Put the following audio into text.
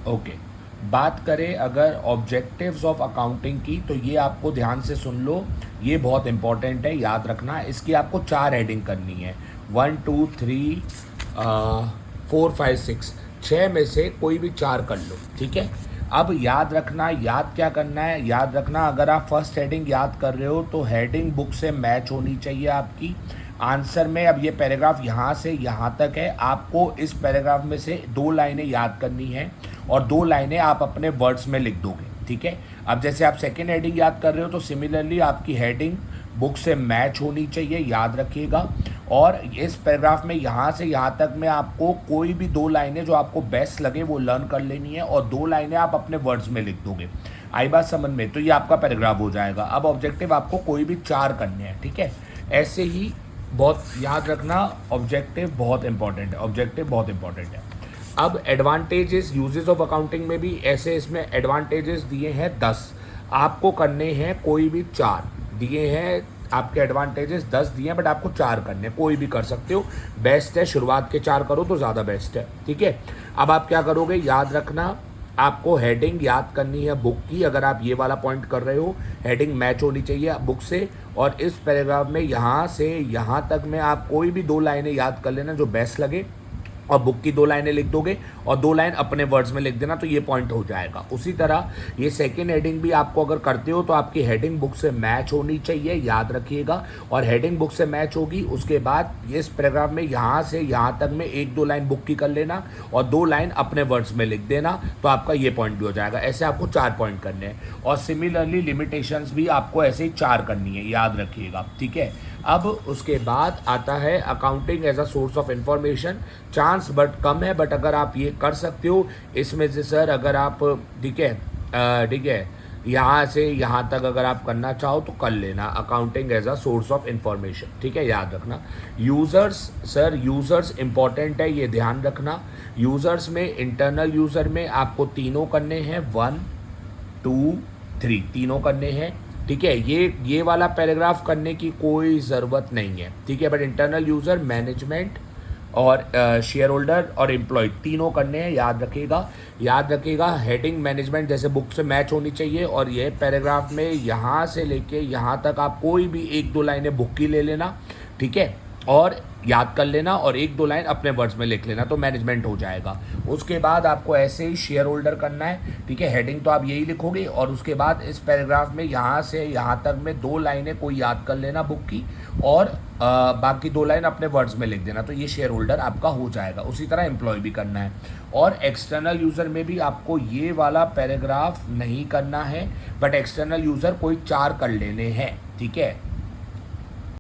Okay. बात करें अगर ऑब्जेक्टिव्स ऑफ अकाउंटिंग की, तो ये आपको ध्यान से सुन लो, ये बहुत इंपॉर्टेंट है, याद रखना। इसकी आपको 4 हेडिंग करनी है, 1 2 3 4 5 6, 6 में से कोई भी 4 कर लो, ठीक है। अब याद रखना, याद क्या करना है, याद रखना अगर आप फर्स्ट हेडिंग याद कर रहे हो तो हेडिंग बुक से मैच होनी चाहिए आपकी आंसर में। अब ये पैराग्राफ यहाँ से यहाँ तक है, आपको इस पैराग्राफ में से 2 लाइनें याद करनी है और 2 लाइनें आप अपने वर्ड्स में लिख दोगे, ठीक है। अब जैसे आप सेकेंड हेडिंग याद कर रहे हो तो सिमिलरली आपकी हेडिंग बुक से मैच होनी चाहिए, याद रखिएगा। और इस पैराग्राफ में यहाँ से यहाँ तक में आपको कोई भी 2 लाइनें जो आपको बेस्ट लगे वो लर्न कर लेनी है और 2 लाइनें आप अपने वर्ड्स में लिख दोगे। आई बात समझ में? तो ये आपका पैराग्राफ हो जाएगा। अब ऑब्जेक्टिव आपको कोई भी 4 करने हैं, ठीक है। ऐसे ही बहुत याद रखना, ऑब्जेक्टिव बहुत इंपॉर्टेंट है, ऑब्जेक्टिव बहुत इंपॉर्टेंट है। अब एडवांटेजेस यूजेस ऑफ अकाउंटिंग में भी ऐसे इसमें एडवांटेजेस दिए हैं 10, आपको करने हैं कोई भी 4 दिए हैं। आपके एडवांटेजेस 10 दिए हैं बट आपको 4 करने, कोई भी कर सकते हो, बेस्ट है शुरुआत के 4 करो तो ज़्यादा बेस्ट है, ठीक है। अब आप क्या करोगे, याद रखना आपको हेडिंग याद करनी है बुक की। अगर आप ये वाला पॉइंट कर रहे हो, हेडिंग मैच होनी चाहिए बुक से। और इस पैराग्राफ में यहाँ से यहाँ तक में आप कोई भी 2 लाइनें याद कर लेना जो बेस्ट लगे और बुक की 2 लाइनें लिख दोगे और 2 लाइन अपने वर्ड्स में लिख देना, तो ये पॉइंट हो जाएगा। उसी तरह ये सेकेंड हेडिंग भी आपको अगर करते हो तो आपकी हेडिंग बुक से मैच होनी चाहिए, याद रखिएगा। और हेडिंग बुक से मैच होगी उसके बाद इस पैराग्राफ में यहाँ से यहाँ तक में 1-2 लाइन बुक की कर लेना और 2 लाइन अपने वर्ड्स में लिख देना, तो आपका ये पॉइंट भी हो जाएगा। ऐसे आपको 4 पॉइंट करने हैं और सिमिलरली लिमिटेशंस भी आपको ऐसे ही 4 करनी है, याद रखिएगा, ठीक है। अब उसके बाद आता है accounting as a source of information. Chance but कम है, बट अगर आप ये कर सकते हो इसमें से सर, अगर आप ठीक है यहाँ से यहाँ तक अगर आप करना चाहो तो कर लेना, accounting as a source of information, ठीक है, याद रखना। यूज़र्स, सर यूज़र्स इंपॉर्टेंट है, ये ध्यान रखना। यूज़र्स में इंटरनल यूज़र में आपको तीनों करने हैं, 1 2 3 तीनों करने हैं, ठीक है। ये वाला पैराग्राफ करने की कोई ज़रूरत नहीं है, ठीक है। बट इंटरनल यूज़र, मैनेजमेंट और शेयर होल्डर और एम्प्लॉय तीनों करने हैं, याद रखिएगा। याद रखिएगा हेडिंग मैनेजमेंट जैसे बुक से मैच होनी चाहिए और ये पैराग्राफ में यहाँ से लेके यहाँ तक आप कोई भी 1-2 लाइनें बुक की ले लेना, ठीक है, और याद कर लेना और 1-2 लाइन अपने वर्ड्स में लिख लेना, तो मैनेजमेंट हो जाएगा। उसके बाद आपको ऐसे ही शेयर होल्डर करना है, ठीक है। हेडिंग तो आप यही लिखोगे और उसके बाद इस पैराग्राफ में यहाँ से यहाँ तक में 2 लाइनें कोई याद कर लेना बुक की और बाकी 2 लाइन अपने वर्ड्स में लिख देना, तो ये शेयर होल्डर आपका हो जाएगा। उसी तरह एम्प्लॉय भी करना है। और एक्सटर्नल यूज़र में भी आपको ये वाला पैराग्राफ नहीं करना है, बट एक्सटर्नल यूज़र कोई 4 कर लेने हैं, ठीक है।